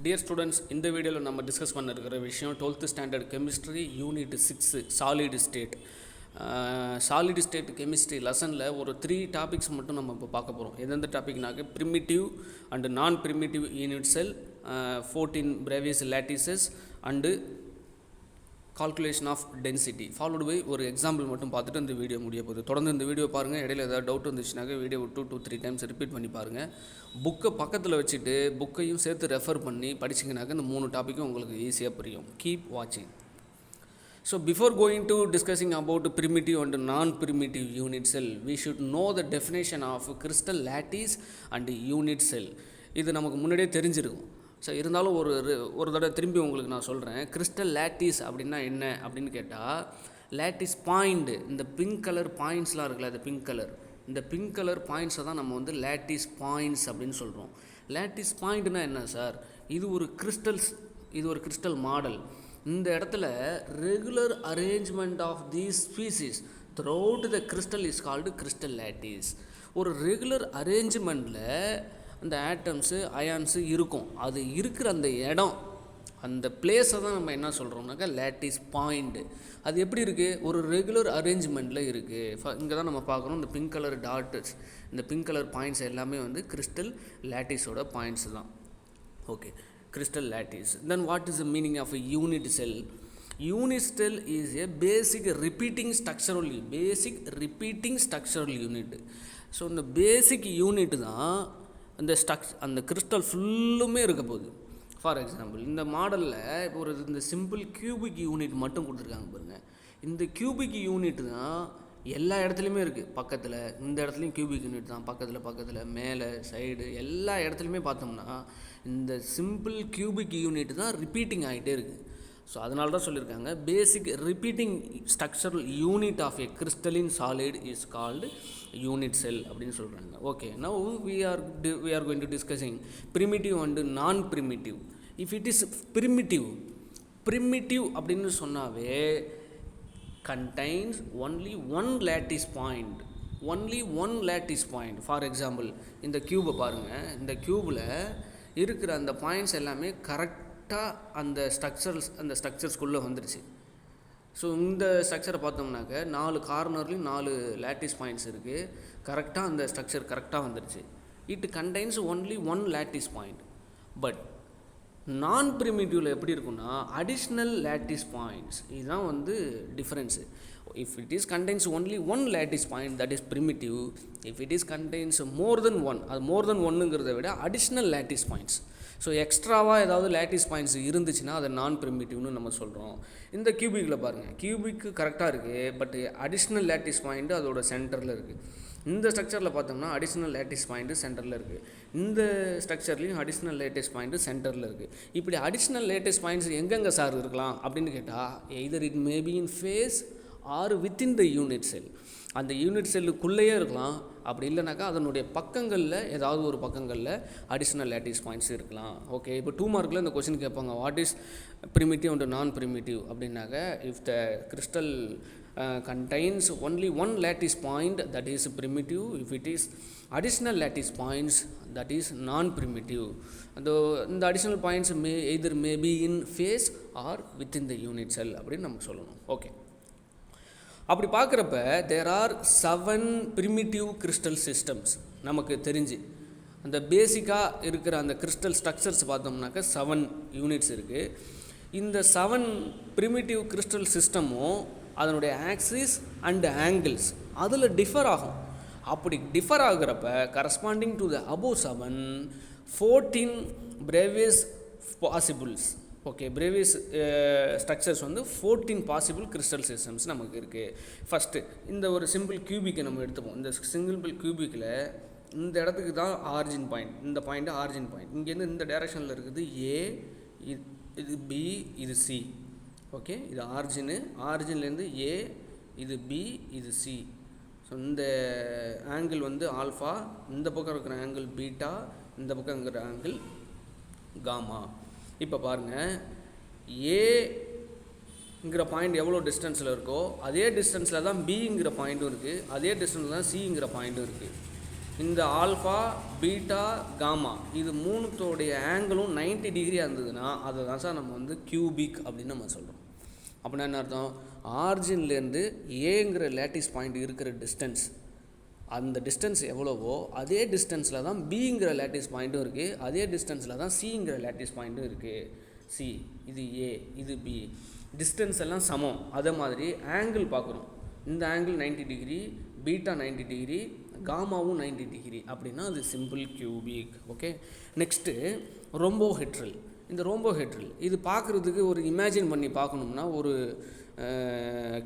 Dear students, இந்த வீடியோவில் நம்ம டிஸ்கஸ் பண்ண இருக்கிற விஷயம் 12th standard chemistry unit 6 solid state. Solid state chemistry லெசனில் ஒரு 3 டாபிக்ஸ் மட்டும் நம்ம இப்போ பார்க்க போகிறோம். எந்தெந்த டாபிக்னாக்க primitive and non primitive unit cell, 14 Bravais lattices and calculation of density followed by ஒரு எக்ஸாம்பிள் மட்டும் பார்த்துட்டு இந்த வீடியோ முடிய போகுது. தொடர்ந்து இந்த வீடியோ பாருங்கள். இடையில ஏதாவது டவுட் வந்துச்சுனாக்க வீடியோ 2 to 3 டைம்ஸ் ரிப்பீட் பண்ணி பாருங்கள். புக்கை பக்கத்தில் வச்சுட்டு புக்கையும் சேர்த்து ரெஃபர் பண்ணி படிச்சிங்கனாக்க இந்த 3 டாப்பிக்கும் உங்களுக்கு ஈஸியாக புரியும். கீப் வாட்சிங். So before going to discussing about primitive and non-primitive unit cell, we should know the definition of crystal lattice and unit cell. இது நமக்கு முன்னாடியே தெரிஞ்சிருக்கும். ஸோ இருந்தாலும் ஒரு தடவை திரும்பி உங்களுக்கு நான் சொல்கிறேன். கிறிஸ்டல் லேட்டிஸ் அப்படின்னா என்ன அப்படின்னு கேட்டால், லேட்டிஸ் பாயிண்ட், இந்த பிங்க் கலர் பாயிண்ட்ஸ்லாம் இருக்குல்ல, அது பிங்க் கலர், இந்த பிங்க் கலர் பாயிண்ட்ஸை தான் நம்ம வந்து லேட்டிஸ் பாயிண்ட்ஸ் அப்படின்னு சொல்கிறோம். லேட்டிஸ் பாயிண்ட்னா என்ன சார்? இது ஒரு கிறிஸ்டல் மாடல். இந்த இடத்துல regular arrangement of these species throughout the crystal is called crystal lattice. ஒரு ரெகுலர் அரேஞ்ச்மெண்ட்டில் அந்த ஆட்டம்ஸு அயான்ஸு இருக்கும். அது இருக்கிற அந்த இடம், அந்த பிளேஸை தான் நம்ம என்ன சொல்கிறோம்னாக்கா லேட்டிஸ் பாயிண்ட்டு. அது எப்படி இருக்குது? ஒரு ரெகுலர் அரேஞ்ச்மெண்ட்டில் இருக்குது. இங்கே தான் நம்ம பார்க்குறோம் இந்த பிங்க் கலர் டாட்ஸ், இந்த பிங்க் கலர் பாயிண்ட்ஸ் எல்லாமே வந்து கிறிஸ்டல் லேட்டிஸோட பாயிண்ட்ஸ் தான். Okay, crystal lattice. Then what is the meaning of a unit cell? Unit cell is a basic repeating structural unit. So இந்த பேசிக் யூனிட் தான் அந்த கிறிஸ்டல் ஃபுல்லுமே இருக்க போகுது. ஃபார் எக்ஸாம்பிள் இந்த மாடலில் இப்போ இந்த சிம்பிள் கியூபிக் யூனிட் மட்டும் கொடுத்துருக்காங்க பாருங்கள். இந்த கியூபிக் யூனிட் தான் எல்லா இடத்துலையுமே இருக்குது. பக்கத்தில் இந்த இடத்துலையும் கியூபிக் யூனிட் தான், பக்கத்தில் மேலே சைடு எல்லா இடத்துலையுமே பார்த்தோம்னா இந்த சிம்பிள் கியூபிக் யூனிட் தான் ரிப்பீட்டிங் ஆகிட்டே இருக்குது. ஸோ அதனால தான் சொல்லியிருக்காங்க basic repeating structural unit of a crystalline solid is called unit cell அப்படின்னு சொல்கிறாங்க. Okay, now we are going to discussing primitive and non-primitive. If it is primitive அப்படின்னு சொன்னாவே contains only one lattice point. For example இந்த கியூபை பாருங்கள். இந்த கியூபில் இருக்கிற அந்த points எல்லாமே கரெக்டாக அந்த ஸ்ட்ரக்சர்ஸ்குள்ளே வந்துருச்சு. ஸோ இந்த ஸ்ட்ரக்சரை பார்த்தோம்னாக்க 4 கார்னர்லையும் 4 லேட்டிஸ் பாயிண்ட்ஸ் இருக்குது. கரெக்டாக அந்த ஸ்ட்ரக்சர் கரெக்டாக வந்துருச்சு. It contains only 1 lattice point. But non ப்ரிமிட்டிவில் எப்படி இருக்குன்னா அடிஷ்னல் லேட்டிஸ் பாயிண்ட்ஸ், இதுதான் வந்து difference. If it is contains only 1 lattice point, that is primitive. If it is contains more then 1, அது மோர் தென் 1ங்கிறத விட அடிஷ்னல் லேட்டிஸ் பாயிண்ட்ஸ். ஸோ எக்ஸ்ட்ராவாக ஏதாவது lattice points இருந்துச்சுன்னா அதை நான் ப்ரிமிட்டிவ்னு நம்ம சொல்கிறோம். இந்த கியூபிக்கில் பாருங்கள், கியூபிக்கு கரெக்டாக இருக்குது, பட் அடிஷ்னல் லேட்டிஸ் பாயிண்ட்டு அதோட சென்டரில் இருக்குது. இந்த ஸ்ட்ரக்சரில் பார்த்தோம்னா அடிஷ்னல் லேட்டிஸ் பாயிண்ட்டு சென்டரில் இருக்குது. இந்த ஸ்ட்ரக்சர்லேயும் அடிஷ்னல் லேட்டிஸ் பாயிண்ட்டு சென்டரில் இருக்குது. இப்படி அடிஷ்னல் லேட்டிஸ் பாயிண்ட்ஸ் எங்கெங்கே சார் இருக்கலாம் அப்படின்னு கேட்டால், either it may be in face or within the unit cell. அந்த யூனிட் செல்லுக்குள்ளேயே இருக்கலாம். அப்படி இல்லைனாக்கா அதனுடைய பக்கங்களில் ஏதாவது ஒரு பக்கங்களில் அடிஷ்னல் லேட்டிஸ் பாயிண்ட்ஸ் இருக்கலாம். ஓகே, இப்போ 2 மார்க்கில் இந்த கொஸ்டின் கேட்பாங்க, what is primitive and non primitive அப்படின்னாக்க, if the crystal contains only 1 lattice point, that is primitive. If it is additional lattice points, that is non-primitive. The additional points may be in phase or within the unit cell அப்படின்னு நம்ம சொல்லணும். Okay, அப்படி பார்க்குறப்ப there are 7 primitive crystal systems நமக்கு தெரிஞ்சு. அந்த பேசிக்காக இருக்கிற அந்த கிறிஸ்டல் ஸ்ட்ரக்சர்ஸ் பார்த்தோம்னாக்க 7 யூனிட்ஸ் இருக்குது. இந்த 7 primitive crystal சிஸ்டமும் அதனுடைய ஆக்சிஸ் அண்டு ஆங்கிள்ஸ் அதில் டிஃபர் ஆகும். அப்படி டிஃபர் ஆகிறப்ப corresponding to the above 7 14 Bravais possibles. Okay, Bravais structures வந்து 14 பாசிபிள் கிறிஸ்டல் சிஸ்டம்ஸ் நமக்கு இருக்குது. ஃபஸ்ட்டு இந்த ஒரு சிம்பிள் கியூபிக்கை நம்ம எடுத்துப்போம். இந்த சிம்பிள் கியூபிக்கில் இந்த இடத்துக்கு தான் ஆரிஜின் பாயிண்ட், இந்த பாயிண்ட்டு ஆரிஜின் பாயிண்ட். இங்கேருந்து இந்த டைரக்ஷனில் இருக்குது ஏ, இது பி, இது சி. ஓகே, இது ஆரிஜின்லேருந்து ஏ, இது பி, இது சி. ஸோ இந்த ஆங்கிள் வந்து ஆல்ஃபா, இந்த பக்கம் இருக்கிற ஆங்கிள் பீட்டா, இந்த பக்கம் இருக்கிற ஆங்கிள் காமா. இப்போ பாருங்கள், ஏங்கிற பாயிண்ட் எவ்வளோ டிஸ்டன்ஸில் இருக்கோ அதே டிஸ்டன்ஸில் தான் பிங்கிற பாயிண்ட்டும் இருக்குது, அதே டிஸ்டன்ஸில் தான் சிங்கிற பாயிண்ட்டும் இருக்குது. இந்த ஆல்ஃபா பீட்டா காமா இது மூணுத்தோடைய ஆங்கிளும் 90 டிகிரியாக இருந்ததுன்னா அதை தான் சார் நம்ம வந்து கியூபிக் அப்படின்னு நம்ம சொல்கிறோம். அப்படின்னா என்ன அர்த்தம், ஆரிஜின்லேருந்து ஏங்கிற லேட்டிஸ் பாயிண்ட் இருக்கிற டிஸ்டன்ஸ், அந்த டிஸ்டன்ஸ் எவ்வளவோ அதே டிஸ்டன்ஸில் தான் பிங்கிற லேட்டிஸ் பாயிண்ட்டும் இருக்குது, அதே டிஸ்டன்ஸில் தான் சிங்கிற லேட்டிஸ் பாயிண்ட்டும் இருக்குது. சி இது ஏ, இது பி, டிஸ்டன்ஸ் எல்லாம் சமம். அதே மாதிரி ஆங்கிள் பார்க்குறோம், இந்த ஆங்கிள் 90 டிகிரி, பீட்டா 90 டிகிரி, காமாவும் 90 டிகிரி, அப்படின்னா அது simple cubic. Okay, next rhombohedral. இந்த ரோம்போஹெட்ரல் இது பார்க்குறதுக்கு ஒரு இமேஜின் பண்ணி பார்க்கணும்னா ஒரு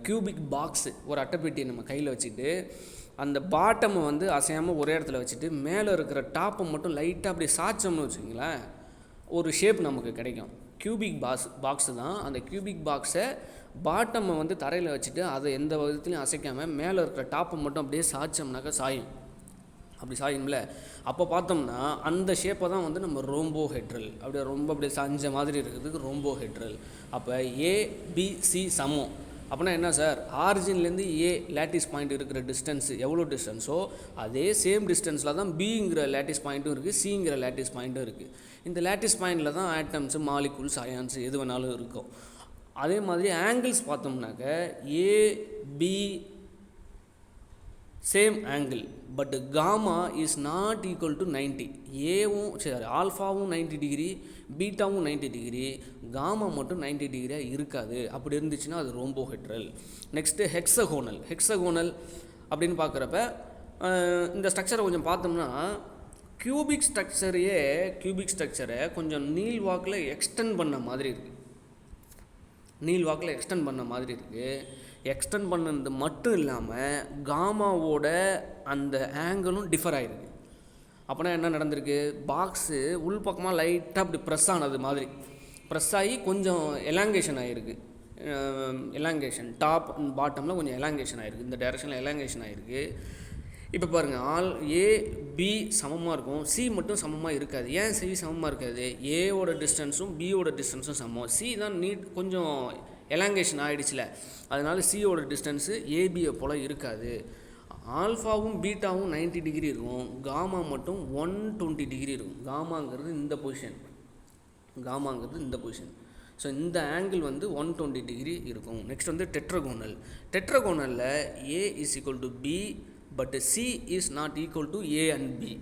கியூபிக் பாக்ஸு, ஒரு அட்டைப்பெட்டியை நம்ம கையில் வச்சுட்டு அந்த பாட்டமை வந்து அசையாமல் ஒரே இடத்துல வச்சுட்டு மேலே இருக்கிற டாப்பை மட்டும் லைட்டாக அப்படி சாய்ச்சோம்னு வச்சுக்கிங்களேன், ஒரு ஷேப் நமக்கு கிடைக்கும். கியூபிக் பாக்ஸு தான். அந்த கியூபிக் பாக்ஸை பாட்டமை வந்து தரையில் வச்சுட்டு அதை எந்த விதத்துலையும் அசைக்காமல் மேலே இருக்கிற டாப்பை மட்டும் அப்படியே சாய்ச்சோம்னாக்கா சாயும். அப்படி சாயும்ல, அப்போ பார்த்தோம்னா அந்த ஷேப்பை தான் வந்து நம்ம ரோம்போஹெட்ரல், அப்படியே ரொம்ப அப்படியே சாஞ்ச மாதிரி இருக்கிறதுக்கு ரோம்போஹெட்ரல். அப்போ ஏபிசி சமம். அப்படின்னா என்ன சார், ஆரிஜின்லேருந்து ஏ லேட்டிஸ் பாயிண்ட் இருக்கிற டிஸ்டன்ஸ் எவ்வளோ டிஸ்டன்ஸோ அதே சேம் டிஸ்டன்ஸில் தான் பிங்கிற லேட்டிஸ் பாயிண்ட்டும் இருக்குது, சிங்கிற லேட்டிஸ் பாயிண்ட்டும் இருக்குது. இந்த லேட்டிஸ் பாயிண்டில் தான் ஆட்டம்ஸு, மாலிகுல்ஸ், அயான்ஸ் எது வேணாலும் இருக்கும். அதே மாதிரி ஆங்கிள்ஸ் பார்த்தோம்னாக்க A B same angle, but gamma is not equal to 90. ஏவும் சரி ஆல்ஃபாவும் 90 டிகிரி, பீட்டாவும் 90 டிகிரி, காமா மட்டும் 90 டிகிரியாக இருக்காது. அப்படி இருந்துச்சுன்னா அது ரோம்போஹெட்ரல். Next hexagonal. ஹெக்ஸகோனல் அப்படின்னு பார்க்குறப்ப இந்த ஸ்ட்ரக்சரை கொஞ்சம் பார்த்தோம்னா கியூபிக் ஸ்ட்ரக்சரை கொஞ்சம் நீள்வாக்கில் எக்ஸ்டெண்ட் பண்ண மாதிரி இருக்குது. எக்ஸ்டெண்ட் பண்ணது மட்டும் இல்லாமல் காமாவோட அந்த ஆங்கிளும் டிஃபர் ஆகிருக்கு. அப்போனா என்ன நடந்திருக்கு, பாக்ஸு உள்பக்கமாக லைட்டாக அப்படி ப்ரெஸ் ஆனது மாதிரி ப்ரெஸ் ஆகி கொஞ்சம் எலாங்கேஷன் ஆகிருக்கு. எலாங்கேஷன் டாப் அண்ட் பாட்டமில் கொஞ்சம் எலாங்கேஷன் ஆகிருக்கு, இந்த டைரெக்ஷனில் எலாங்கேஷன் ஆகிருக்கு. இப்போ பாருங்கள், ஏபி சமமாக இருக்கும், சி மட்டும் சமமாக இருக்காது. ஏன் சி சமமாக இருக்காது, ஏவோட டிஸ்டன்ஸும் பியோட டிஸ்டன்ஸும் சமம். சி தான் கொஞ்சம் எலாங்கேஷன் ஆகிடுச்சுல, அதனால சியோட டிஸ்டன்ஸு ஏபியை போல் இருக்காது. ஆல்ஃபாவும் பீட்டாவும் 90 டிகிரி இருக்கும், காமா மட்டும் 120 டிகிரி இருக்கும். காமாங்கிறது இந்த பொசிஷன். ஸோ இந்த ஆங்கிள் வந்து 120 டிகிரி இருக்கும். நெக்ஸ்ட் வந்து டெட்ரகோனலில் A is equal to B, but C is not equal to A and B.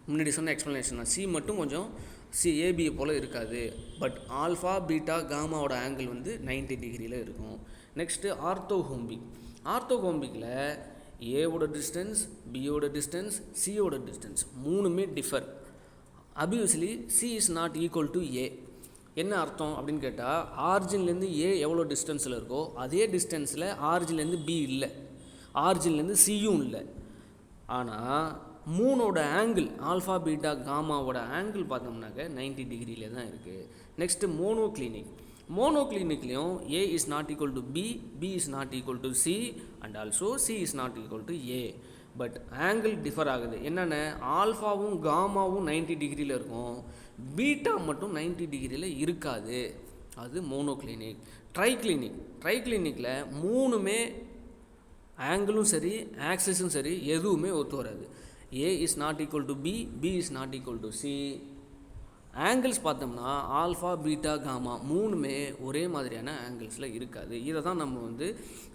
முன்னாடி சொன்ன எக்ஸ்ப்ளனேஷன் தான், சி மட்டும் கொஞ்சம் ஏபியை போல் இருக்காது, பட் ஆல்ஃபா பீட்டா காமாவோட ஆங்கிள் வந்து 90 டிகிரியில் இருக்கும். நெக்ஸ்ட்டு ஆர்த்தோகோம்பிக்கில் ஏவோட டிஸ்டன்ஸ், பியோட டிஸ்டன்ஸ், சியோட டிஸ்டன்ஸ் மூணுமே differ. Obviously C is not equal to A. என்ன அர்த்தம் அப்படின்னு கேட்டால், ஆரிஜின்லேருந்து ஏ எவ்வளோ டிஸ்டன்ஸில் இருக்கோ அதே டிஸ்டன்ஸில் ஆரிஜின்லேருந்து பி இல்லை, ஆரிஜின்லேருந்து சியும் இல்லை. ஆனால் மூணோட ஆங்கிள் ஆல்ஃபா பீட்டா காமாவோட ஆங்கிள் பார்த்தோம்னாக்க 90 டிகிரியில் தான் இருக்குது. நெக்ஸ்ட்டு மோனோக்ளினிக்லேயும் A is not equal to B, B is not equal to C, and also C is not equal to A. But angle differ ஆகுது. என்னென்ன, ஆல்ஃபாவும் காமாவும் 90 டிகிரியில் இருக்கும், பீட்டா மட்டும் 90 டிகிரியில் இருக்காது. அது மோனோக்ளினிக். ட்ரைக்ளினிக்கில் மூணுமே ஆங்கிளும் சரி ஆக்சிஸும் சரி எதுவுமே ஒத்து வராது. A is not equal to B, B is not equal to C. Angles பார்த்தோம்னா ஆல்ஃபா பீட்டா காமா மூணுமே ஒரே மாதிரியான ஆங்கிள்ஸில் இருக்காது. இதை தான் நம்ம வந்து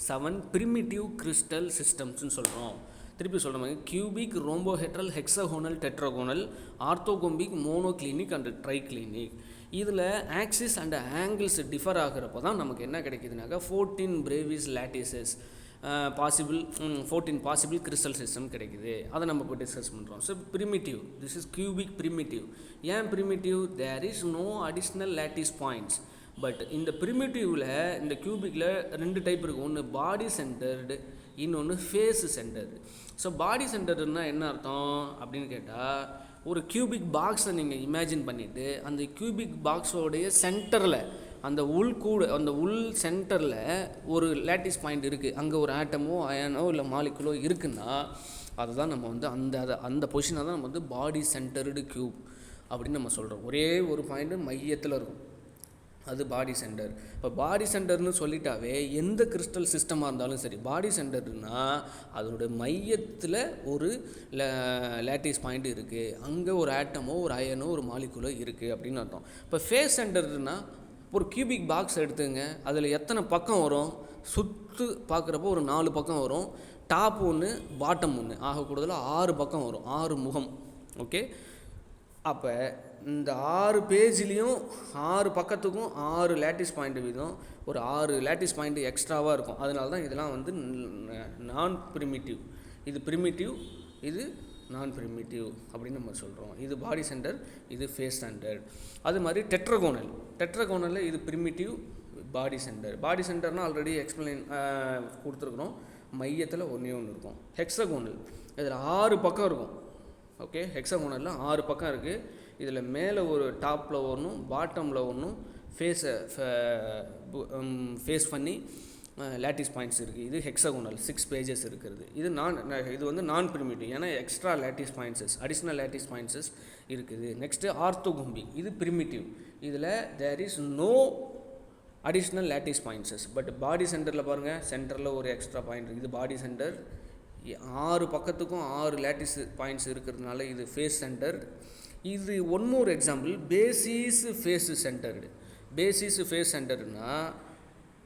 7 பிரிமிட்டிவ் கிறிஸ்டல் சிஸ்டம்ஸ்னு சொல்கிறோம். திருப்பி சொல்கிற மாதிரி cubic, rhombohedral, hexagonal, tetragonal, orthorhombic, monoclinic and triclinic. இதில் ஆக்சிஸ் அண்ட் ஆங்கிள்ஸ் டிஃபர் ஆகிறப்போ தான் நமக்கு என்ன கிடைக்குதுனாக்கா 14 Bravais lattices possible 14 possible crystal system கிடைக்குது. அதை நம்ம இப்போ டிஸ்கஸ் பண்ணுறோம். So primitive, this is cubic primitive. ஏன் primitive, there is no additional lattice points. But இந்த பிரிமிட்டிவில் இந்த கியூபிக்கில் 2 டைப் இருக்குது. ஒன்று பாடி சென்டர்டு, இன்னொன்று ஃபேஸ் சென்டர்டு. ஸோ பாடி சென்டர்டுன்னா என்ன அர்த்தம் அப்படின்னு கேட்டால், ஒரு கியூபிக் பாக்ஸை நீங்கள் இமேஜின் பண்ணிவிட்டு அந்த கியூபிக் பாக்ஸோடைய சென்டரில் அந்த உள் சென்டரில் ஒரு லேட்டிஸ் பாயிண்ட் இருக்குது, அங்கே ஒரு ஆட்டமோ அயனோ இல்லை மாலிகுலோ இருக்குன்னா அதுதான் நம்ம வந்து அந்த பொசிஷனை தான் நம்ம வந்து பாடி சென்டர்டு கியூப் அப்படின்னு நம்ம சொல்கிறோம். ஒரே ஒரு பாயிண்ட்டு மையத்தில் இருக்கும். அது பாடி சென்டர். இப்போ பாடி சென்டர்னு சொல்லிட்டாவே எந்த கிறிஸ்டல் சிஸ்டமாக இருந்தாலும் சரி, பாடி சென்டர்னா அதனுடைய மையத்தில் ஒரு லேட்டிஸ் பாயிண்ட் இருக்குது, அங்கே ஒரு ஆட்டமோ ஒரு அயனோ ஒரு மாலிகுலோ இருக்குது அப்படின்னு அர்த்தம். இப்போ ஃபேஸ் சென்டர்னா ஒரு கியூபிக் பாக்ஸ் எடுத்துங்க, அதில் எத்தனை பக்கம் வரும், சுற்று பார்க்குறப்போ ஒரு 4 பக்கம் வரும், டாப் ஒன்று பாட்டம் ஒன்று, ஆக கூடுதலாக 6 பக்கம் வரும், 6 முகம். ஓகே, அப்போ இந்த 6 பேஜ்லேயும் 6 பக்கத்துக்கும் 6 லேட்டிஸ் பாயிண்ட் வீதம் ஒரு 6 லேட்டிஸ் பாயிண்ட் எக்ஸ்ட்ராவாக இருக்கும். அதனால தான் இதெல்லாம் வந்து நான் ப்ரிமிட்டிவ். இது ப்ரிமிட்டிவ், இது நான் ப்ரிமிட்டிவ் அப்படின்னு நம்ம சொல்கிறோம். இது பாடி சென்டர், இது ஃபேஸ் சென்டர். அது மாதிரி டெட்ராகோனலில் இது ப்ரிமிட்டிவ், பாடி சென்டர். பாடி சென்டர்னால் ஆல்ரெடி எக்ஸ்பிளைன் கொடுத்துருக்குறோம், மையத்தில் ஒன்றே ஒன்று இருக்கும். ஹெக்ஸகோனல் இதில் 6 பக்கம் இருக்கும். ஓகே, ஹெக்ஸகோனலில் 6 பக்கம் இருக்குது. இதில் மேலே ஒரு டாப்பில் ஒன்றும் பாட்டமில் ஒன்றும் ஃபேஸ் பண்ணி லேட்டிஸ் பாயிண்ட்ஸ் இருக்குது. இது ஹெக்ஸகோனல் 6 பேஜஸ் இருக்கிறது. இது வந்து நான் ப்ரிமிட்டிவ், ஏன்னா extra lattice points, additional lattice points இருக்குது. நெக்ஸ்ட்டு ஆர்த்தோகோம்பிக், இது ப்ரிமிட்டிவ். இதில் there is no additional lattice points. But body சென்டரில் பாருங்கள், சென்டரில் ஒரு எக்ஸ்ட்ரா பாயிண்ட் இருக்குது. இது பாடி சென்டர், 6 பக்கத்துக்கும் 6 லேட்டிஸ் பாயிண்ட்ஸ் இருக்கிறதுனால இது ஃபேஸ் சென்டர். இது one more example, basis face centred. Basis face சென்டர்னா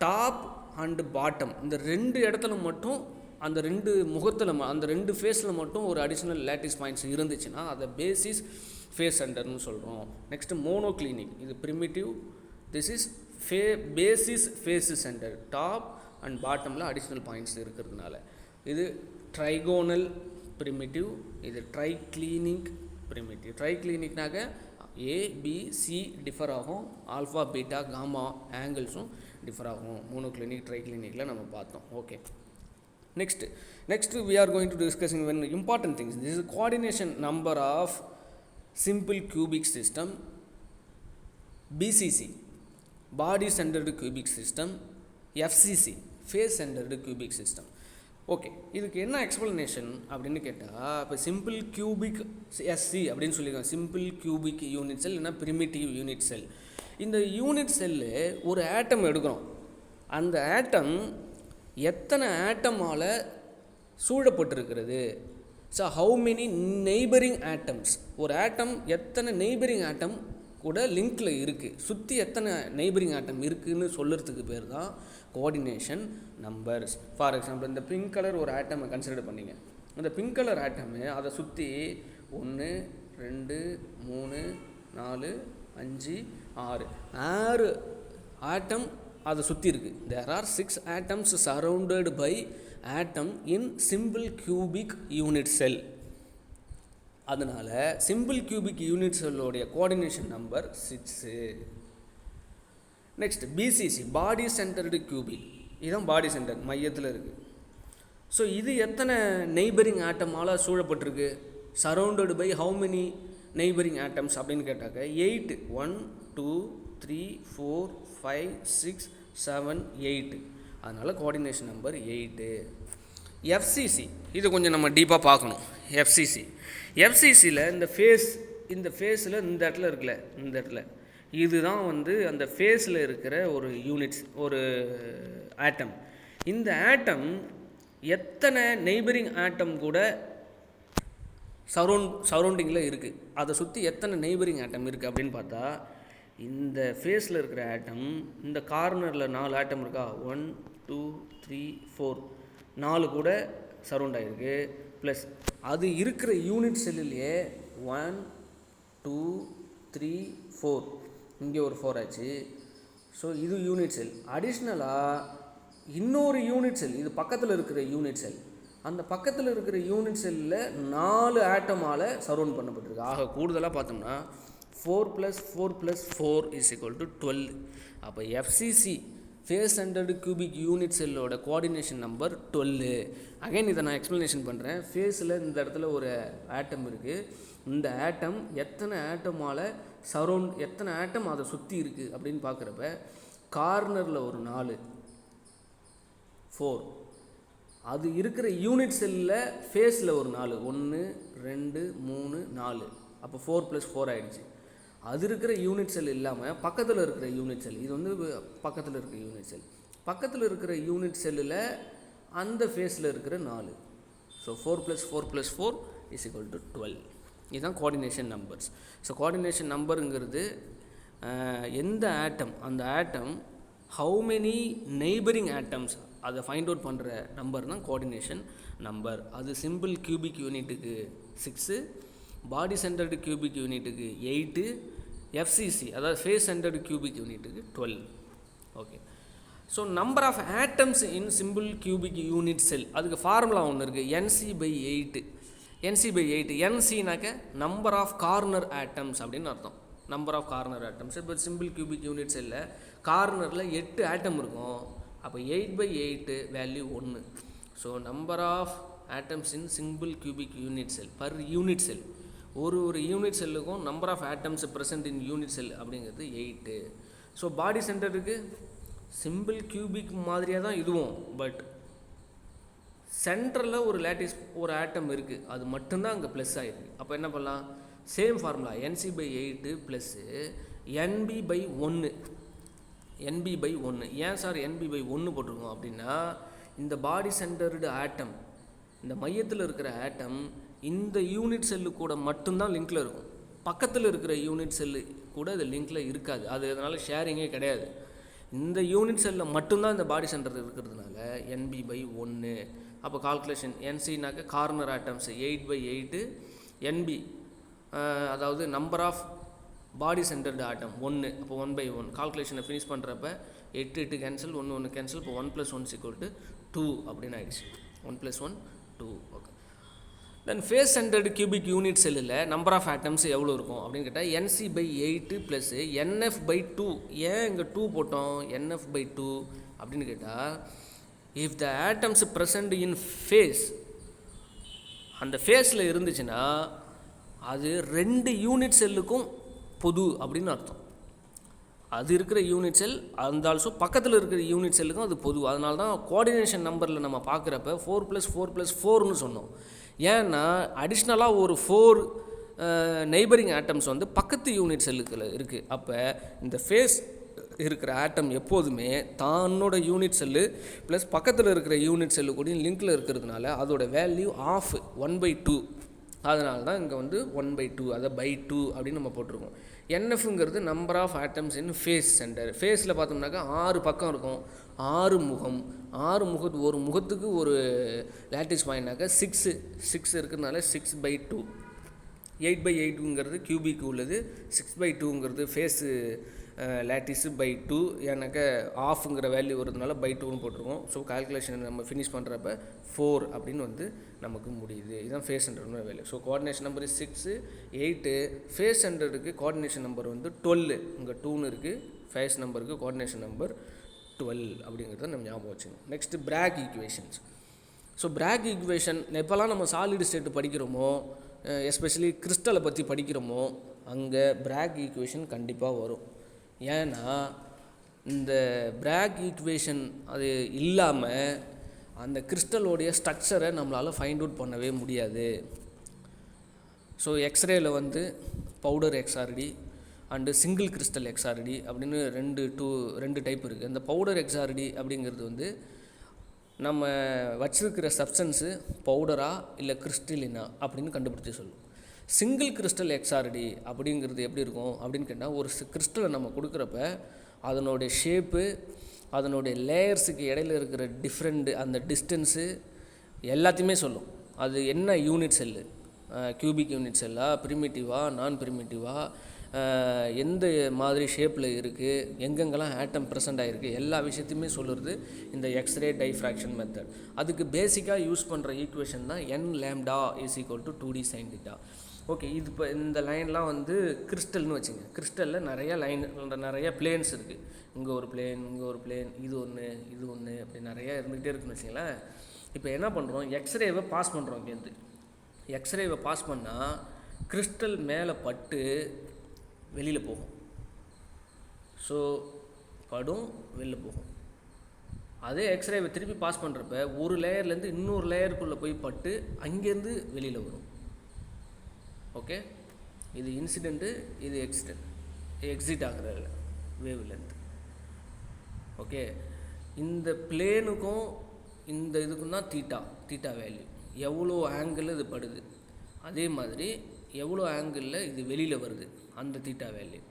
டாப் அண்டு பாட்டம் இந்த 2 இடத்துல மட்டும், அந்த 2 முகத்தில், அந்த 2 ஃபேஸில் மட்டும் ஒரு அடிஷ்னல் லேட்டிஸ் பாயிண்ட்ஸ் இருந்துச்சுன்னா அதை பேசிஸ் ஃபேஸ் சென்டர்னு சொல்கிறோம். நெக்ஸ்ட்டு மோனோக்ளினிக், இது primitive. This is basis face centre, top and பாட்டமில் அடிஷ்னல் பாயிண்ட்ஸ் இருக்கிறதுனால. இது ட்ரைகோனல் ப்ரிமிட்டிவ், இது ட்ரைக்ளீனிக் ப்ரிமிட்டிவ். ட்ரைக்ளீனிக்னாக ஏபிசி டிஃபர் ஆகும், ஆல்ஃபா பீட்டா காமா ஆங்கிள்ஸும் டிஃபர் ஆகும். மோனோக்ளினிக் ட்ரைக்ளினிக்கில் நம்ம பார்த்தோம். Okay, next we are going to discussing one important things. This is coordination number of simple cubic system, BCC body centered cubic system, FCC face centered cubic system. Okay, இதுக்கு என்ன explanation அப்படின்னு கேட்டால், இப்போ simple cubic SC அப்படின்னு சொல்லியிருக்காங்க. Simple cubic unit செல் இல்லைனா primitive unit செல். இந்த unit cell ஒரு ஆட்டம் எடுக்கிறோம். அந்த ஆட்டம் எத்தனை ஆட்டமால் சூழப்பட்டிருக்கிறது, so how many neighbouring atoms, ஒரு ஆட்டம் எத்தனை நெய்பரிங் ஆட்டம் கூட லிங்கில் இருக்குது, சுற்றி எத்தனை நெய்பரிங் ஆட்டம் இருக்குதுன்னு சொல்லுறதுக்கு பேர் தான் கோஆர்டினேஷன் நம்பர்ஸ். ஃபார் எக்ஸாம்பிள், இந்த பிங்க் கலர் ஒரு ஆட்டமை கன்சிடர் பண்ணிங்க. இந்த பிங்க் கலர் ஆட்டமு அதை சுற்றி 1 2 3 4 5 6 ஆட்டம் அதை சுற்றி இருக்குது. There are 6 atoms surrounded by atom in simple cubic unit cell. அதனால் சிம்பிள் கியூபிக் யூனிட் செல்லோடைய coordination number 6. Next BCC body centred cubic, இதுதான் பாடி சென்டர் மையத்தில் இருக்குது. ஸோ இது எத்தனை நெய்பரிங் ஆட்டமால் சூழப்பட்டிருக்கு, surrounded by how many neighbouring atoms அப்படின்னு கேட்டாக்க 8. 1 2 3 4 5 6 7 8. அதனால் கோஆர்டினேஷன் நம்பர் 8. எஃப்சிசி, இது கொஞ்சம் நம்ம டீப்பாக பார்க்கணும். எஃப்சிசியில் இந்த ஃபேஸில் இந்த இடத்துல இருக்குல்ல, இந்த இடத்துல இதுதான் வந்து அந்த ஃபேஸில் இருக்கிற ஒரு யூனிட்ஸ், ஒரு ஆட்டம். இந்த ஆட்டம் எத்தனை நெய்பரிங் ஆட்டம் கூட சரௌண்டிங்கில் இருக்குது, அதை சுற்றி எத்தனை நெய்பரிங் ஆட்டம் இருக்குது அப்படின்னு பார்த்தா, இந்த ஃபேஸில் இருக்கிற ஆட்டம் இந்த கார்னரில் 4 ஆட்டம் இருக்கா, 1 2 3 4 4 கூட சரௌண்ட் ஆகிருக்கு. ப்ளஸ் அது இருக்கிற யூனிட் செல்லுலேயே 1 2 3 4 இங்கே ஒரு 4 ஆச்சு. ஸோ இது யூனிட் செல். அடிஷ்னலாக இன்னொரு யூனிட் செல், இது பக்கத்தில் இருக்கிற யூனிட் செல், அந்த பக்கத்தில் இருக்கிற யூனிட் செல்லில் 4 ஆட்டமால் சரௌண்ட் பண்ணப்பட்டிருக்கு. ஆக கூடுதலாக பார்த்தோம்னா 4 + 4 + 4 = 12. அப்போ FCC face centred cubic unit செல்லோட கோஆர்டினேஷன் நம்பர் 12. அகைன் இதை நான் எக்ஸ்ப்ளனேஷன் பண்ணுறேன். ஃபேஸில் இந்த இடத்துல ஒரு ஆட்டம் இருக்குது. இந்த ஆட்டம் எத்தனை ஆட்டமால் எத்தனை ஆட்டம் அதை சுற்றி இருக்குது அப்படின்னு பார்க்குறப்ப, கார்னரில் ஒரு 4 4, அது இருக்கிற யூனிட் செல்லில் ஃபேஸில் ஒரு 4 1 2 3 4, அப்போ 4 + 4 ஆகிடுச்சு. அது இருக்கிற யூனிட் செல் இல்லாமல் பக்கத்தில் இருக்கிற யூனிட் செல், இது வந்து பக்கத்தில் இருக்கிற யூனிட் செல், பக்கத்தில் இருக்கிற யூனிட் செல்லில் அந்த ஃபேஸில் இருக்கிற 4. ஸோ 4 + 4 + 4 = 12. இதுதான் கோஆர்டினேஷன் நம்பர்ஸ். ஸோ கோஆர்டினேஷன் நம்பருங்கிறது எந்த ஆட்டம், அந்த ஆட்டம் ஹவு மெனி நெய்பரிங் ஆட்டம்ஸ் அதை ஃபைண்ட் அவுட் பண்ணுற நம்பர் தான் கோஆர்டினேஷன் நம்பர். அது சிம்பிள் கியூபிக் யூனிட்டுக்கு 6, பாடி சென்டர்டு கியூபிக் யூனிட்டுக்கு 8, எஃப்சிசி அதாவது ஃபேஸ் சென்டர்டு கியூபிக் யூனிட்டுக்கு 12. Okay. So number of atoms in simple cubic unit cell, அதுக்கு ஃபார்முலா ஒன்று இருக்குது, NC/8. NC/8 NCனாக்க நம்பர் ஆஃப் கார்னர் ஆட்டம்ஸ் அப்படின்னு அர்த்தம். Number of corner atoms. இப்போ சிம்பிள் கியூபிக் யூனிட் செல்லில் கார்னரில் 8 ஆட்டம் இருக்கும். அப்போ 8/8 value 1. So number of atoms in simple cubic unit cell per unit cell, ஒரு யூனிட் செல்லுக்கும் number of atoms present in unit cell அப்படிங்கிறது 8. ஸோ பாடி சென்டருக்கு simple cubic மாதிரியாக தான் இதுவும், பட் சென்டரில் ஒரு லேட்டிஸ் ஒரு ஆட்டம் இருக்குது, அது மட்டும்தான் அங்கே ப்ளஸ் ஆகிருக்கு. அப்போ என்ன பண்ணலாம், same formula NC/8 plus NB/1. NB/1 ஏன் சார் NB/1 போட்டிருக்கோம் அப்படின்னா, இந்த பாடி சென்டர்டு ஆட்டம், இந்த மையத்தில் இருக்கிற ஆட்டம் இந்த யூனிட் செல்லு கூட மட்டும்தான் லிங்கில் இருக்கும். பக்கத்தில் இருக்கிற யூனிட் செல்லு கூட அது லிங்கில் இருக்காது. அது அதனால் ஷேரிங்கே கிடையாது. இந்த யூனிட் செல்லில் மட்டும்தான் இந்த பாடி சென்டர் இருக்கிறதுனால NB/1. அப்போ கால்குலேஷன் NCனாக்க கார்னர் ஆட்டம்ஸ் 8/8, NB அதாவது நம்பர் ஆஃப் பாடி சென்டர்டு ஆட்டம் 1. அப்போ 1/1. கால்குலேஷனை ஃபினிஷ் பண்ணுறப்ப 8 கேன்சல், 1 கேன்சல். இப்போ 1 + 1 = 2 அப்படின்னு ஆகிடுச்சு. 1 + 1 2. ஓகே. தென் ஃபேஸ் சென்டர்டு கியூபிக் யூனிட் செல்லில் நம்பர் ஆஃப் ஆட்டம்ஸ் எவ்வளோ இருக்கும் அப்படின்னு கேட்டால் NC/8 ப்ளஸ் NF/2. ஏன் இங்கே 2 போட்டோம், NF/2 அப்படின்னு கேட்டால், if the atoms present in face, அந்த ஃபேஸில் இருந்துச்சுன்னா அது 2 யூனிட் செல்லுக்கும் பொது அப்படின்னு அர்த்தம். அது இருக்கிற யூனிட் செல் அந்த ஆல்சோ பக்கத்தில் இருக்கிற யூனிட் செல்லுக்கும் அது பொது. அதனால தான் கோஆர்டினேஷன் நம்பரில் நம்ம பார்க்குறப்ப 4 + 4 + 4ன்னு சொன்னோம். ஏன்னா அடிஷ்னலாக ஒரு 4 நெய்பரிங் ஆட்டம்ஸ் வந்து பக்கத்து யூனிட் செல்லுக்குள்ள இருக்குது. அப்போ இந்த ஃபேஸ் இருக்கிற ஆட்டம் எப்போதுமே தன்னோட யூனிட் செல்லு ப்ளஸ் பக்கத்தில் இருக்கிற யூனிட் செல்லு கூட லிங்கில் இருக்கிறதுனால அதோட வேல்யூ ஆஃப் 1/2. அதனால தான் இங்கே வந்து 1/2, அதை /2 அப்படின்னு நம்ம போட்டிருக்கோம். NFங்கிறது number of atoms in face centre. ஃபேஸில் பார்த்தோம்னாக்கா 6 பக்கம் இருக்கும், 6 முகம், 6 ஒரு முகத்துக்கு ஒரு லேட்டிஸ் பாயிண்ட்னாக்கா 6 இருக்கிறதுனால 6/2. 8/8ங்கிறது கியூபிக் உள்ளது, 6/2ங்கிறது ஃபேஸு லேட்டிஸு /2. ஏன்னாக்கா ஆஃப்ங்கிற வேல்யூ வருதுனால /2ன்னு போட்டிருக்கோம். ஸோ கால்குலேஷன் நம்ம ஃபினிஷ் பண்ணுறப்ப 4 அப்படின்னு வந்து நமக்கு முடியுது. இதுதான் ஃபேஸ் சென்டர்னு value. So coordination number 6, 8. Face சென்டருக்கு கோஆர்டினேஷன் நம்பர் வந்து 12. இங்கே 2ன்னு இருக்குது. ஃபேஸ் நம்பருக்கு கோஆர்டினேஷன் நம்பர் 12 அப்படிங்கிறத நம்ம ஞாபகம் வச்சுக்கணும். நெக்ஸ்ட்டு பிராக் ஈக்குவேஷன்ஸ். ஸோ பிராக் ஈக்குவேஷன் எப்போல்லாம் நம்ம சாலிட் ஸ்டேட் படிக்கிறோமோ, எஸ்பெஷலி கிறிஸ்டலை பற்றி படிக்கிறோமோ, அங்கே பிராக் ஈக்குவேஷன் கண்டிப்பாக வரும். ஏன்னா இந்த பிராக் ஈக்குவேஷன் அது இல்லாமல் அந்த கிறிஸ்டலோடைய ஸ்ட்ரக்சரை நம்மளால் ஃபைண்ட் அவுட் பண்ணவே முடியாது. ஸோ எக்ஸ்ரேயில் வந்து powder XRD and single crystal XRD அப்படின்னு ரெண்டு டைப் இருக்குது. அந்த பவுடர் XRD அப்படிங்கிறது வந்து நம்ம வச்சிருக்கிற சப்ஸ்டன்ஸு பவுடரா இல்லை கிறிஸ்டலினா அப்படின்னு கண்டுபிடிச்சி சொல்லுவோம். சிங்கிள் கிறிஸ்டல் XRD அப்படிங்கிறது எப்படி இருக்கும் அப்படின்னு கேட்டால், ஒரு கிறிஸ்டலை நம்ம கொடுக்குறப்ப அதனுடைய ஷேப்பு, அதனுடைய லேயர்ஸுக்கு இடையில இருக்கிற டிஃப்ரெண்ட்டு, அந்த டிஸ்டன்ஸு எல்லாத்தையுமே சொல்லும். அது என்ன யூனிட் செல்லு, கியூபிக் யூனிட் செல்லா, ப்ரிமிட்டிவா, நான் ப்ரிமிட்டிவா, எந்த மாதிரி ஷேப்பில் இருக்குது, எங்கெங்கெல்லாம் ஆட்டம் ப்ரெசென்ட் ஆகிருக்கு, எல்லா விஷயத்தையுமே சொல்லுறது இந்த எக்ஸ்ரே டைஃப்ராக்ஷன் மெத்தட். அதுக்கு பேசிக்காக யூஸ் பண்ணுற ஈக்குவேஷன் தான் n λ = 2d sin θ. ஓகே. இது இப்போ இந்த லைன்லாம் வந்து கிறிஸ்டல்னு வச்சுங்க. கிறிஸ்டலில் நிறைய பிளேன்ஸ் இருக்குது. இங்கே ஒரு பிளேன், இங்கே ஒரு பிளேன், இது ஒன்று அப்படி நிறையா இருந்துகிட்டே இருக்குன்னு வச்சுங்களேன். இப்போ என்ன பண்ணுறோம், எக்ஸ்ரேவை பாஸ் பண்ணுறோம். இங்கேருந்து எக்ஸ்ரேவை பாஸ் பண்ணால் கிறிஸ்டல் மேலே பட்டு வெளியில் போகும். ஸோ படும், வெளியில் போகும். அதே எக்ஸ்ரேவை திருப்பி பாஸ் பண்ணுறப்ப ஒரு லேயர்லேருந்து இன்னொரு லேயருக்குள்ளே போய் பட்டு அங்கேருந்து வெளியில் வரும். ஓகே. இது இன்சிடெண்ட்டு, இது எக்ஸிடெண்ட். எக்ஸிட் ஆகிற வேவ் லென்த். ஓகே, இந்த பிளேனுக்கும் இந்த இதுக்கும் தான் தீட்டா வேல்யூ, எவ்வளோ ஆங்கிளில் இது படுது, அதே மாதிரி எவ்வளோ ஆங்கிளில் இது வெளியில் வருது அந்த தீட்டா வேல்யூ.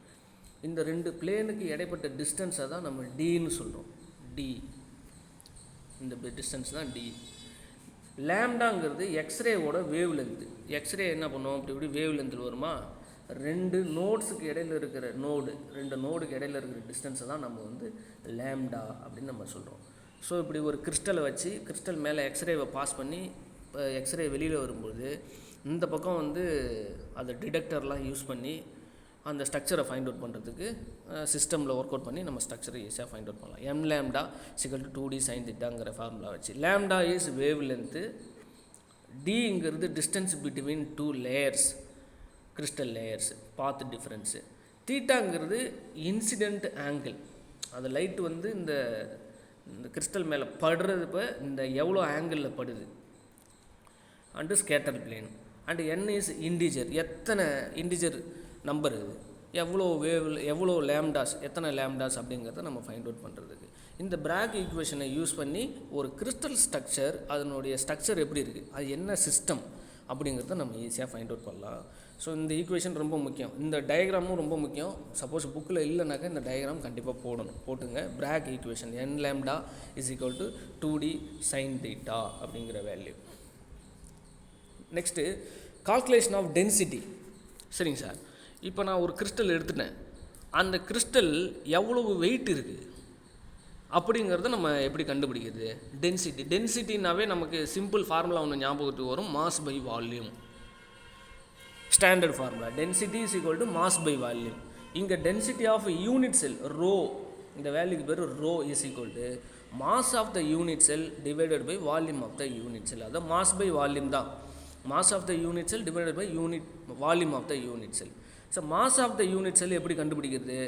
இந்த ரெண்டு பிளேனுக்கு இடைப்பட்ட டிஸ்டன்ஸை தான் நம்ம டின்னு சொல்கிறோம். டி, இந்த டிஸ்டன்ஸ் தான் டி. லேம்டாங்கிறது எக்ஸ்ரேவோட வேவ் லென்த்து. எக்ஸ்ரே என்ன பண்ணுவோம், இப்படி வேவ் லென்த்தில் வருமா, ரெண்டு நோட்ஸுக்கு இடையில் இருக்கிற ரெண்டு நோடுக்கு இடையில் இருக்கிற டிஸ்டன்ஸை தான் நம்ம வந்து லேம்டா அப்படின்னு நம்ம சொல்கிறோம். ஸோ இப்படி ஒரு கிறிஸ்டலை வச்சு கிறிஸ்டல் மேலே எக்ஸ்ரேவை பாஸ் பண்ணி இப்போ எக்ஸ்ரே வெளியில் வரும்போது இந்த பக்கம் வந்து அதை டிடெக்டர்லாம் யூஸ் பண்ணி அந்த ஸ்ட்ரக்சரை ஃபைண்ட் அவுட் பண்ணுறதுக்கு சிஸ்டமில் ஒர்க் அவுட் பண்ணி நம்ம ஸ்ட்ரக்சரை ஈஸியாக ஃபைண்ட் அவுட் பண்ணலாம். எம் லேம்டா = 2D sin θங்கிற ஃபார்முலா வச்சு. லேம்டா இஸ் வேவ் லென்த்து, டிங்கிறது distance between 2 layers, crystal layers, path difference. தீட்டாங்கிறது இன்சிடென்ட் ஆங்கிள், அந்த லைட்டு வந்து இந்த கிறிஸ்டல் மேலே படுறது இப்போ இந்த எவ்வளோ ஆங்கிளில் படுது. And scatter plane. And n is integer, எத்தனை இன்டிஜர் நம்பர் இது, எவ்வளோ லேம்டாஸ், எத்தனை லேம்டாஸ் அப்படிங்கிறத நம்ம ஃபைண்ட் அவுட் பண்ணுறதுக்கு இந்த பிராக் ஈக்குவேஷனை யூஸ் பண்ணி ஒரு கிறிஸ்டல் ஸ்ட்ரக்சர், அதனுடைய ஸ்ட்ரக்சர் எப்படி இருக்குது, அது என்ன சிஸ்டம் அப்படிங்கிறத நம்ம ஈஸியாக ஃபைண்ட் அவுட் பண்ணலாம். ஸோ இந்த ஈக்குவேஷன் ரொம்ப முக்கியம், இந்த டயக்ராமும் ரொம்ப முக்கியம். சப்போஸ் புக்கில் இல்லைனாக்கா இந்த டயக்ராம் கண்டிப்பாக போட்டுங்க. Bragg equation n lambda = 2D sin θ அப்படிங்கிற value. Next calculation of density. சரிங்க சார், இப்போ நான் ஒரு கிறிஸ்டல் எடுத்துட்டேன், அந்த கிறிஸ்டல் எவ்வளவு வெயிட் இருக்குது அப்படிங்கிறத நம்ம எப்படி கண்டுபிடிக்கிறது, டென்சிட்டினாவே நமக்கு சிம்பிள் ஃபார்முலா ஒன்று ஞாபகத்துக்கு வரும், mass by volume. Standard formula density = mass by volume. இங்கே density of unit cell rho, இந்த வேல்யூக்கு பேர் rho = mass of the unit cell divided by volume of the unit cell. அதான் மாஸ் பை வால்யூம் தான், mass of the unit cell divided by volume of the unit cell. So mass of the unit cell எப்படி கண்டுபிடிக்கிறது,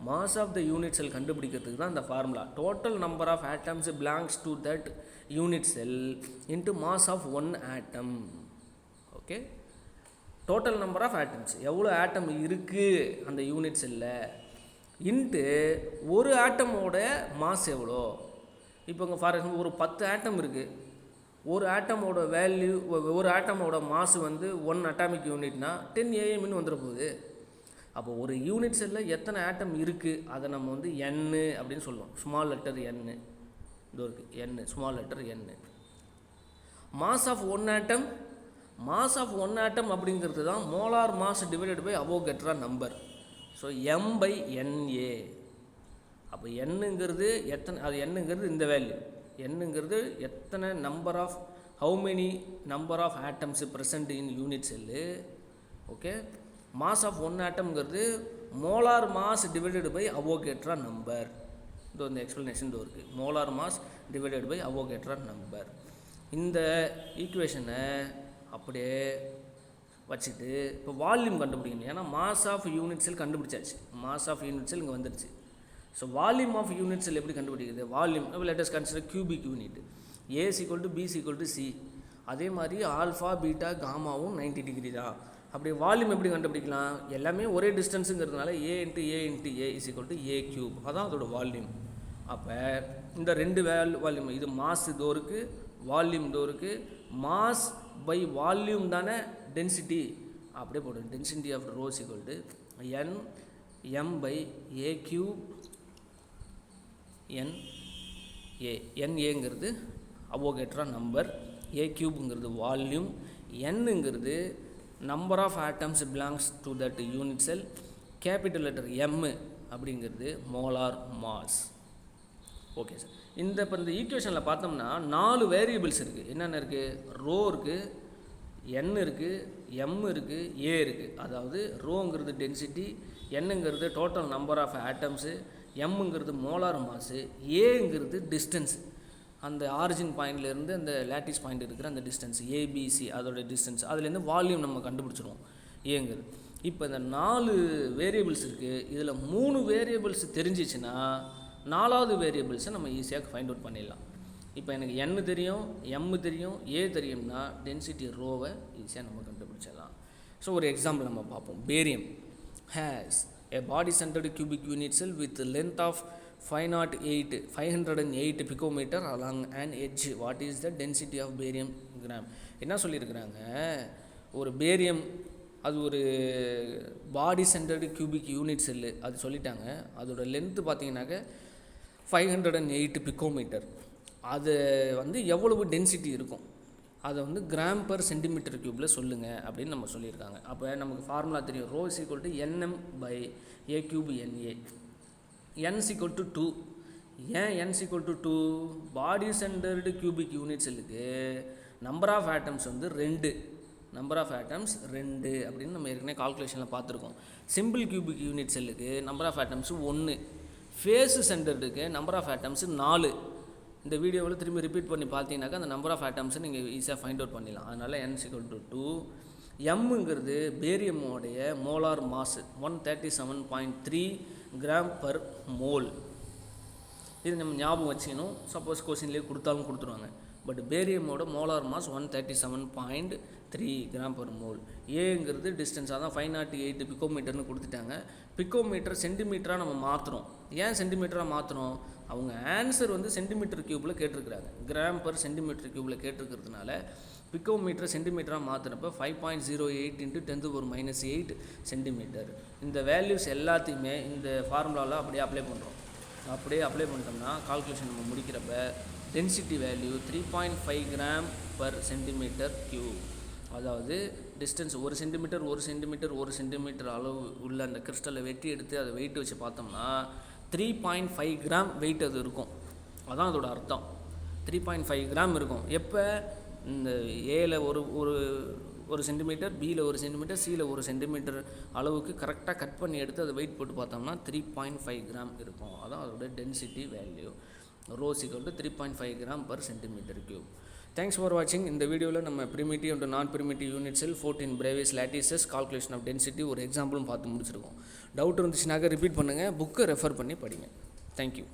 mass of the unit cell கண்டுபிடிக்கிறதுக்கு தான் இந்த formula. Total number of atoms belongs to that unit cell into mass of one atom. Okay, total number of atoms, எவ்வளோ atom இருக்குது அந்த unit செல்லில், into ஒரு ஆட்டமோட மாஸ் எவ்வளோ. இப்போ இங்கே ஃபார் எக்ஸாம்பிள் ஒரு 10 ஆட்டம் இருக்குது, ஒரு ஆட்டமோட வேல்யூ, ஒரு ஆட்டமோட மாசு வந்து 1 அட்டாமிக் யூனிட்னா 10 AMன்னு வந்துட போகுது. அப்போ ஒரு யூனிட் செல்லில் எத்தனை ஆட்டம் இருக்குது அதை நம்ம வந்து n அப்படின்னு சொல்லுவோம், ஸ்மால் லெட்டர் n. இது இருக்குது n, small letter n. Mass of one atom, mass of one atom அப்படிங்கிறது தான் molar mass divided by Avogadro number. So m/NA. அப்போ என்னங்கிறது எத்தனை, அது என்னங்கிறது இந்த வேல்யூ, என்னங்கிறது எத்தனை number of, how many number of atoms present in unit cell. Okay, mass of one ஆட்டம்ங்கிறது molar mass divided by Avogadro number. இது இந்த எக்ஸ்ப்ளனேஷன் இருக்குது, molar mass divided by Avogadro number. இந்த ஈக்குவேஷனை அப்படியே வச்சுட்டு இப்போ வால்யூம் கண்டுபிடிக்கணும். ஏன்னா மாஸ் ஆஃப் யூனிட் செல் கண்டுபிடிச்சாச்சு, மாஸ் ஆஃப் யூனிட் செல் இங்கே வந்துடுச்சு. So volume of unit cell எப்படி கண்டுபிடிக்கிறது, volume let us consider cubic unit. A = B = C. அதே மாதிரி ஆல்ஃபா பீட்டா காமாவும் 90 டிகிரி தான். அப்படி வால்யூம் எப்படி கண்டுபிடிக்கலாம், எல்லாமே ஒரே டிஸ்டன்ஸுங்கிறதுனால A × A × A = A³. அதான் அதோட வால்யூம். அப்போ இந்த ரெண்டு வால்யூம், இது மாஸ் இதோ இருக்குது, வால்யூம் இதோ இருக்குது, மாஸ் பை வால்யூம் தானே டென்சிட்டி. அப்படியே போடுங்க, density of rho = n m/A³ NA. NAங்கிறது அவோகட்ரா நம்பர், A³ வால்யூம், Nங்கிறது number of atoms belongs to that unit cell, capital letter M அப்படிங்கிறது மோலார் மாஸ். ஓகே சார், இப்போ இந்த ஈக்குவேஷனில் பார்த்தோம்னா 4 வேரியபிள்ஸ் இருக்குது. என்னென்ன இருக்குது, ரோ இருக்குது, n இருக்குது, m இருக்குது, a இருக்குது. அதாவது ரோங்கிறது டென்சிட்டி, என்னங்கிறது டோட்டல் நம்பர் ஆஃப் ஆட்டம்ஸு, எம்ங்கிறது மோலார் மாசு, ஏங்கிறது டிஸ்டன்ஸ், அந்த ஆரிஜின் பாயிண்ட்லேருந்து அந்த லேட்டிஸ் பாயிண்ட் இருக்கிற அந்த டிஸ்டன்ஸ் ஏபிசி, அதோட டிஸ்டன்ஸ், அதுலேருந்து வால்யூம் நம்ம கண்டுபிடிச்சிடுவோம் ஏங்கிறது. இப்போ இந்த 4 வேரியபிள்ஸ் இருக்குது, இதில் 3 வேரியபிள்ஸ் தெரிஞ்சிச்சுன்னா 4வது வேரியபிள்ஸை நம்ம ஈஸியாக ஃபைண்ட் அவுட் பண்ணிடலாம். இப்போ எனக்கு n தெரியும், m தெரியும், a தெரியும்னா டென்சிட்டி ரோவை ஈஸியாக நம்ம கண்டுபிடிச்சிடலாம். ஸோ ஒரு எக்ஸாம்பிள் நம்ம பார்ப்போம். Barium has A body centered cubic unit cell with length of 508 picometer along an edge. What is the density of barium gram? என்ன சொல்லியிருக்கிறாங்க, ஒரு பேரியம் அது ஒரு பாடி சென்டர்டு கியூபிக் யூனிட் செல்லு அது சொல்லிட்டாங்க. அதோட லென்த்து பார்த்தீங்கன்னாக்க 508 பிக்கோமீட்டர். அது வந்து எவ்வளவு டென்சிட்டி இருக்கும் அதை வந்து கிராம் பர் சென்டிமீட்டர் க்யூப்பில் சொல்லுங்கள் அப்படின்னு நம்ம சொல்லியிருக்காங்க. அப்போ நமக்கு ஃபார்முலா தெரியும், ρ = nm by a cube na. n = 2. ஏன் n = 2? Body centred cubic unit செல்லுக்கு நம்பர் ஆஃப் ஆட்டம்ஸ் வந்து 2 அப்படின்னு நம்ம ஏற்கனவே கால்குலேஷனில் பார்த்துருக்கோம். சிம்பிள் கியூபிக் யூனிட் செல்லுக்கு நம்பர் ஆஃப் ஆட்டம்ஸ் 1, ஃபேஸு சென்டர்டுக்கு நம்பர் ஆஃப் ஆட்டம்ஸ் 4. இந்த வீடியோவில் திரும்பி ரிப்பீட் பண்ணி பார்த்தீங்கன்னாக்கா அந்த நம்பர் ஆஃப் ஆட்டம்ஸை நீங்கள் ஈஸியாக ஃபைண்ட் அவுட் பண்ணிடலாம். அதனால் n = 2. எம்ங்கிறது பேரியமோடைய molar mass 137.3 gram per mole. இது நம்ம ஞாபகம் வச்சுக்கணும். சப்போஸ் கொஸ்டின்லேயே கொடுத்தாலும் கொடுத்துருவாங்க. பட் பேரியமோட molar mass 137.3 gram per mole. ஏங்கிறது டிஸ்டன்ஸாக தான் 508 பிக்கோமீட்டர்னு கொடுத்துட்டாங்க. பிக்கோமீட்டர் சென்டிமீட்டராக நம்ம மாற்றுறோம். ஏன் சென்டிமீட்டராக மாற்றுறோம்? அவங்க ஆன்சர் வந்து சென்டிமீட்டர் க்யூப்பில் கேட்டிருக்கிறாங்க. கிராம் பர் சென்டிமீட்டர் க்யூப்பில் கேட்டிருக்கிறதுனால பிக்கோமீட்டர் சென்டிமீட்டராக மாற்றினப்போ 5.08 × 10⁻⁸ சென்டிமீட்டர். இந்த வேல்யூஸ் எல்லாத்தையுமே இந்த ஃபார்முலாவில் அப்படியே அப்ளை பண்ணுறோம். அப்படியே அப்ளை பண்ணிட்டோம்னா கால்குலேஷன் நம்ம முடிக்கிறப்ப density value 3.5 gram per centimetre cube. அதாவது டிஸ்டன்ஸ் 1 சென்டிமீட்டர் அளவு உள்ள அந்த கிறிஸ்டலை வெட்டி எடுத்து அதை வெயிட் வச்சு பார்த்தோம்னா 3.5 கிராம் வெயிட் அது இருக்கும். அதான் அதோட அர்த்தம். 3.5 கிராம் இருக்கும். எப்போ இந்த ஏல ஒரு சென்டிமீட்டர், பியில் 1 சென்டிமீட்டர், சியில் 1 சென்டிமீட்டர் அளவுக்கு கரெக்டாக கட் பண்ணி எடுத்து அதை வெயிட் போட்டு பார்த்தோம்னா 3.5 கிராம் இருக்கும். அதான் அதோட density value. ρ = 3.5 gram per centimetre cube. Thanks for வாட்சிங். இந்த வீடியோவில் நம்ம primitive and non primitive unit cell 14 Bravais lattices calculation of density ஒரு எக்ஸாம்பிளும் பார்த்து முடிச்சிருக்கோம். டவுட் இருந்துச்சுனாக்க ரிப்பீட் பண்ணுங்கள், புக்கை ரெஃபர் பண்ணி படிங்க. தேங்க்யூ.